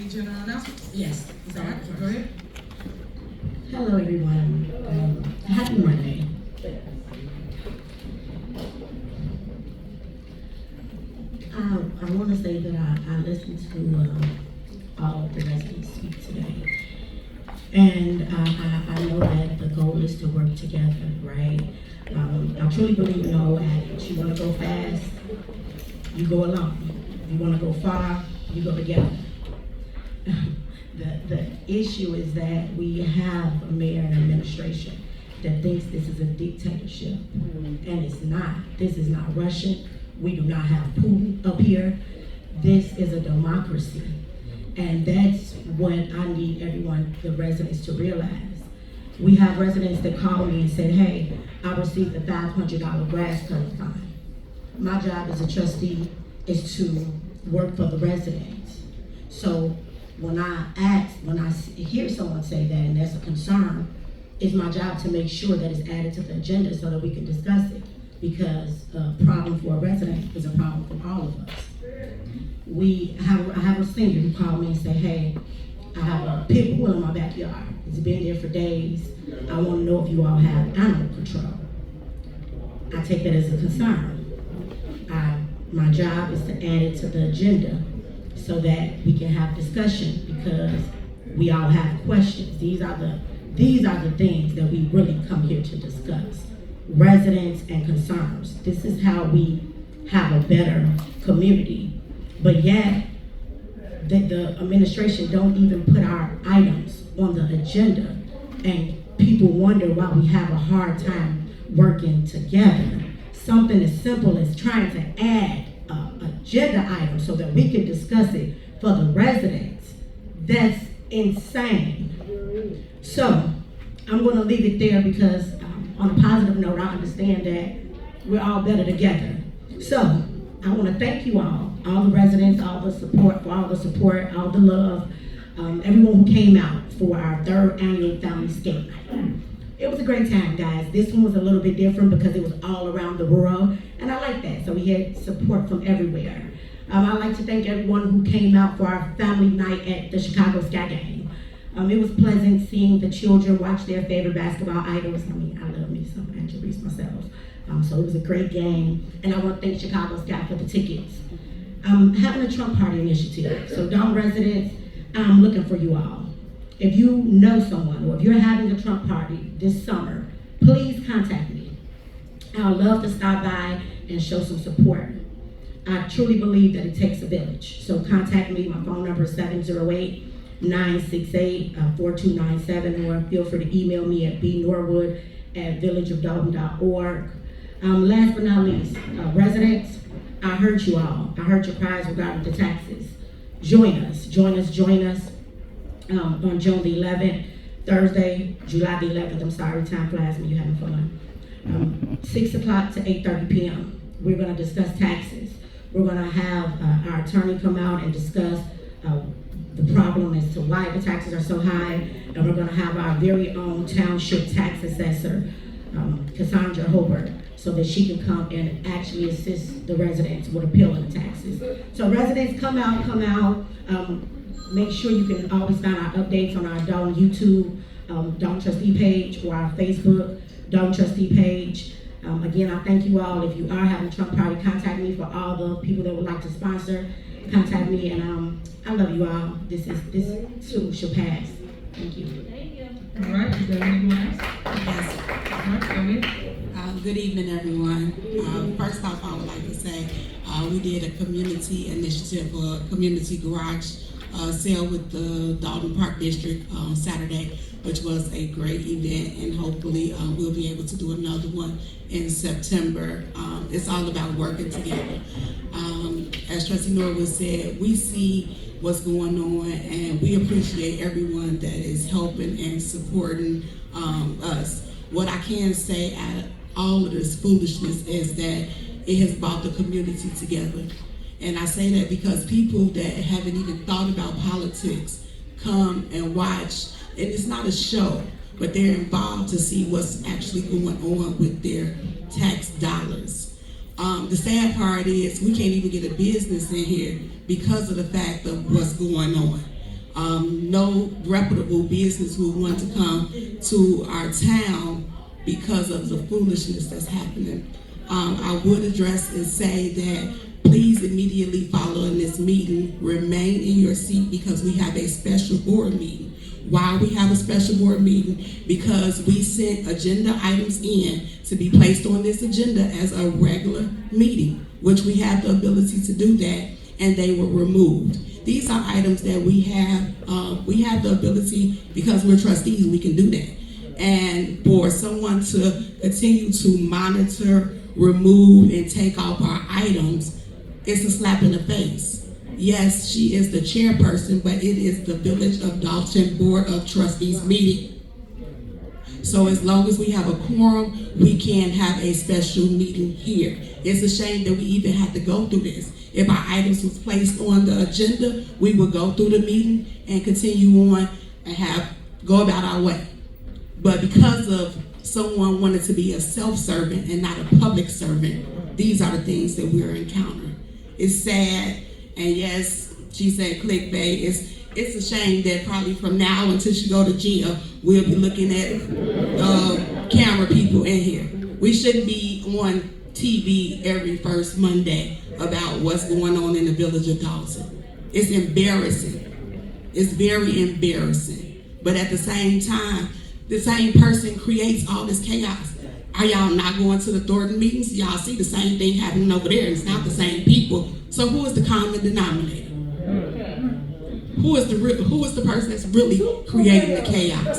any general announcements? Yes. All right, go ahead. Hello, everyone. Happy Monday. I want to say that I listened to all of the residents speak today. And I know that the goal is to work together, right? I truly believe, that you want to go fast, you go alone. If you want to go far, you go together. The issue is that we have a mayor and administration that thinks this is a dictatorship, and it's not. This is not Russian. We do not have Putin up here. This is a democracy, and that's what I need everyone, the residents, to realize. We have residents that call me and said, hey, I received a $500 grass cutting fine. My job as a trustee is to work for the residents. So when I hear someone say that and that's a concern, it's my job to make sure that it's added to the agenda so that we can discuss it, because a problem for a resident is a problem for all of us. I have a senior who called me and said, hey, I have a pit bull in my backyard. It's been there for days. I want to know if you all have animal control. I take that as a concern. My job is to add it to the agenda so that we can have discussion, because we all have questions. These are the things that we really come here to discuss. Residents and concerns. This is how we have a better community. But yet, the administration don't even put our items on the agenda, and people wonder why we have a hard time working together. Something as simple as trying to add an agenda item so that we can discuss it for the residents. That's insane. So I'm going to leave it there, because on a positive note, I understand that we're all better together. So I want to thank you all the residents, all the support, all the love, everyone who came out for our 3rd annual Family Skate Night. It was a great time, guys. This one was a little bit different because it was all around the world, and I like that. So we had support from everywhere. I'd like to thank everyone who came out for our family night at the Chicago Sky Game. It was pleasant seeing the children watch their favorite basketball idols. I mean, I love me some Angel Reese myself. So it was a great game, and I want to thank Chicago Sky for the tickets. Having a Trump Party initiative. So Dolton residents, I'm looking for you all. If you know someone, or if you're having a Trump party this summer, please contact me. I would love to stop by and show some support. I truly believe that it takes a village. So contact me. My phone number is 708-968-4297, or feel free to email me at bnorwood@villageofdolton.org. Last but not least, residents, I heard you all. I heard your cries regarding the taxes. Join us on June the 11th, Thursday, July the 11th. Time flies when you're having fun. 6 o'clock to 8:30 p.m. We're going to discuss taxes. We're going to have our attorney come out and discuss the problem as to why the taxes are so high, and we're going to have our very own township tax assessor, Cassandra Hobart, so that she can come and actually assist the residents with appealing the taxes. So residents, come out. Make sure you can always find our updates on our Dolton YouTube, Dolton Trustee page, or our Facebook Dolton Trustee page. Again, I thank you all. If you are having a Trump party, contact me. For all the people that would like to sponsor, contact me, and I love you all. This too shall pass. Thank you. Thank you. All right, is there anyone else? Yes. All right, go ahead. Good evening, everyone. First off, I would like to say we did a community initiative for a community garage sale with the Dolton Park District on Saturday, which was a great event, and hopefully we'll be able to do another one in September. It's all about working together. As Trustee Norwood said, we see what's going on, and we appreciate everyone that is helping and supporting us. What I can say out of all of this foolishness is that it has brought the community together. And I say that because people that haven't even thought about politics come and watch, and it's not a show, but they're involved to see what's actually going on with their tax dollars. The sad part is we can't even get a business in here because of the fact of what's going on. No reputable business would want to come to our town because of the foolishness that's happening. I would address and say that please immediately following this meeting, remain in your seat because we have a special board meeting. Why we have a special board meeting? Because we sent agenda items in to be placed on this agenda as a regular meeting, which we have the ability to do that, and they were removed. These are items that we have the ability, because we're trustees, we can do that. And for someone to continue to monitor, remove, and take off our items, it's a slap in the face. Yes, she is the chairperson, but it is the Village of Dolton Board of Trustees meeting. So as long as we have a quorum, we can have a special meeting here. It's a shame that we even have to go through this. If our items was placed on the agenda, we would go through the meeting and continue on and go about our way. But because of someone wanted to be a self-servant and not a public servant, these are the things that we're encountering. It's sad, and yes, she said clickbait. It's a shame that probably from now until she go to jail, we'll be looking at camera people in here. We shouldn't be on TV every first Monday about what's going on in the Village of Dolton. It's embarrassing. It's very embarrassing. But at the same time, the same person creates all this chaos. Are y'all not going to the Thornton meetings? Y'all see the same thing happening over there, and it's not the same people. So who is the common denominator? Who is the person that's really creating the chaos?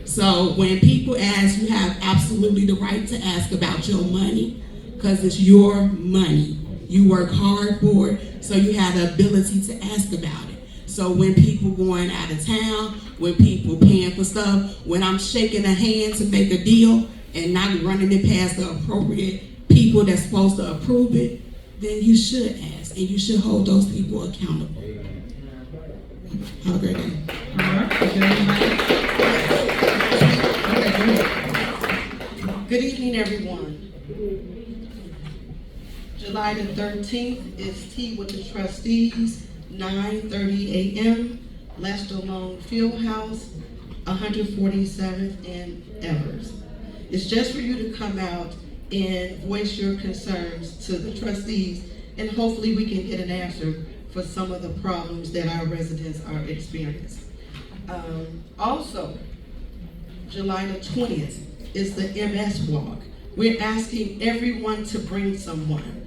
So when people ask, you have absolutely the right to ask about your money, because it's your money. You work hard for it, so you have the ability to ask about it. So when people going out of town, when people paying for stuff, when I'm shaking a hand to make a deal and not running it past the appropriate people that's supposed to approve it, then you should ask, and you should hold those people accountable. Have a great day. All right, is there anybody else? Okay, go ahead. Good evening, everyone. July the 13th is Tea with the Trustees, 9:30 a.m., Lester Long Fieldhouse, 147th and Evers. It's just for you to come out and voice your concerns to the trustees, and hopefully we can get an answer for some of the problems that our residents are experiencing. Also, July the 20th is the MS Walk. We're asking everyone to bring someone.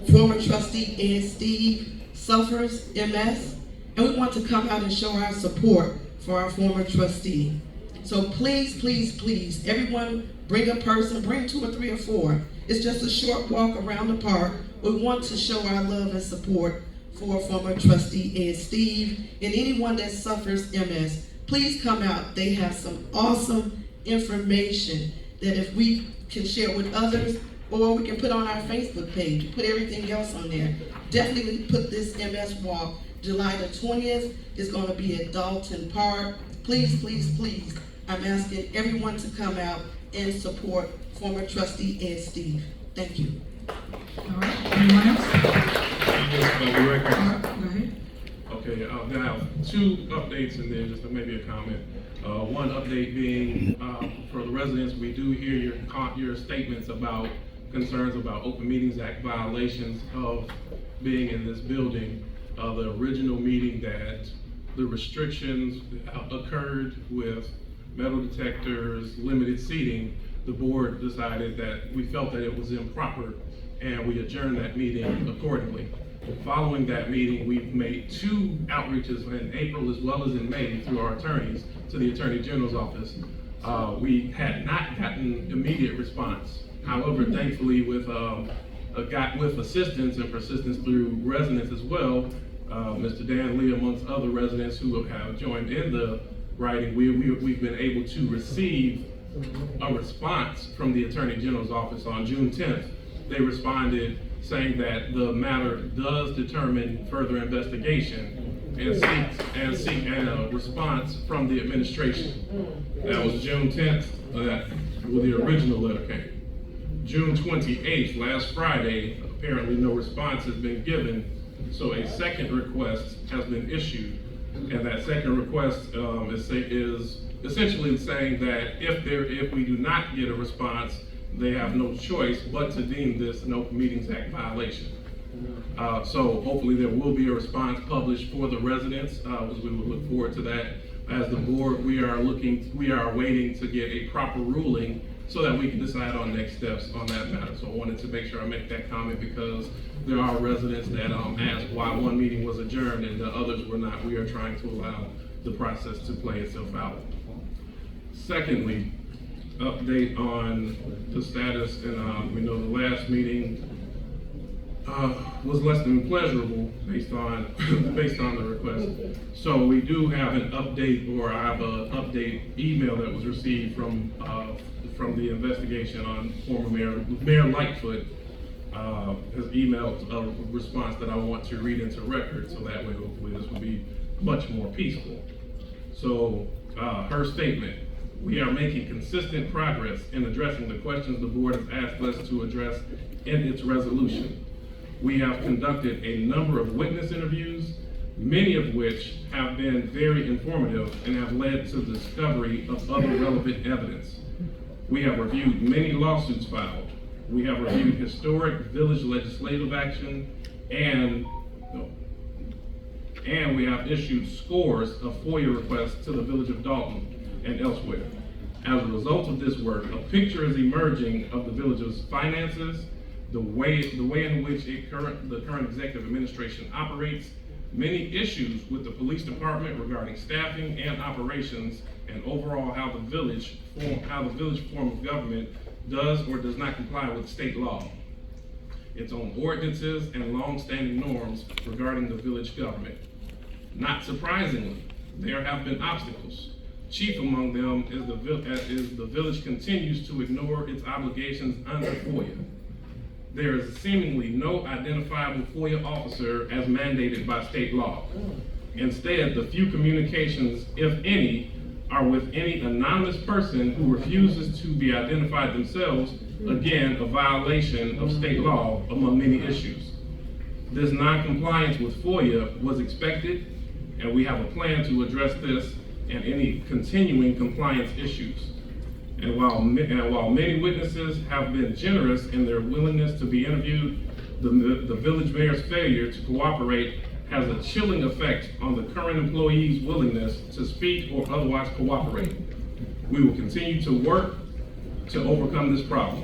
Former trustee Ed Steve suffers MS, and we want to come out and show our support for our former trustee. So please, please, please, everyone bring a person, bring 2 or 3 or 4. It's just a short walk around the park. We want to show our love and support for former trustee Ed Steve and anyone that suffers MS. Please come out. They have some awesome information that if we can share with others, or we can put on our Facebook page, put everything else on there. Definitely put this MS Walk. July the 20th is going to be at Dolton Park. Please, please, please, I'm asking everyone to come out and support former trustee Ed Steve. Thank you. All right, anyone else? Just for the record. All right, go ahead. Okay, I'm gonna have 2 updates and then just maybe a comment. One update being for the residents, we do hear your statements about concerns about Open Meetings Act violations of being in this building. The original meeting that the restrictions occurred with metal detectors, limited seating, the board decided that we felt that it was improper, and we adjourned that meeting accordingly. Following that meeting, we've made 2 outreaches in April as well as in May through our attorneys to the Attorney General's office. We had not gotten immediate response. However, thankfully, with assistance and persistence through residents as well, Mr. Dan Lee amongst other residents who have joined in the writing, we've been able to receive a response from the Attorney General's office on June 10th. They responded saying that the matter does determine further investigation and seek a response from the administration. That was June 10th, well, the original letter came. June 28th, last Friday, apparently no response has been given So a second request has been issued, and that second request is essentially saying that if we do not get a response, they have no choice but to deem this an Open Meetings Act violation. So hopefully there will be a response published for the residents, as we will look forward to that. As the board, we are waiting to get a proper ruling so that we can decide on next steps on that matter. So I wanted to make sure I make that comment because there are residents that asked why one meeting was adjourned and the others were not. We are trying to allow the process to play itself out. Secondly, update on the status, and we know the last meeting was less than pleasurable based on the request. So we do have an update, or I have an update email that was received from the investigation on former Mayor Lightfoot. Has emailed a response that I want to read into record, so that way hopefully this will be much more peaceful. So her statement: we are making consistent progress in addressing the questions the board has asked us to address in its resolution. We have conducted a number of witness interviews, many of which have been very informative and have led to the discovery of other relevant evidence. We have reviewed many lawsuits filed. We have reviewed historic village legislative action, and we have issued scores of FOIA requests to the village of Dolton and elsewhere. As a result of this work, a picture is emerging of the village's finances, the way in which the current executive administration operates, many issues with the police department regarding staffing and operations, and overall how the village form of government does or does not comply with state law, its own ordinances and long-standing norms regarding the village government. Not surprisingly, there have been obstacles. Chief among them is the village continues to ignore its obligations under FOIA. There is seemingly no identifiable FOIA officer as mandated by state law. Instead, the few communications, if any, are with any anonymous person who refuses to be identified themselves, again, a violation of state law among many issues. This non-compliance with FOIA was expected, and we have a plan to address this and any continuing compliance issues. And while many witnesses have been generous in their willingness to be interviewed, the village mayor's failure to cooperate has a chilling effect on the current employees' willingness to speak or otherwise cooperate. We will continue to work to overcome this problem.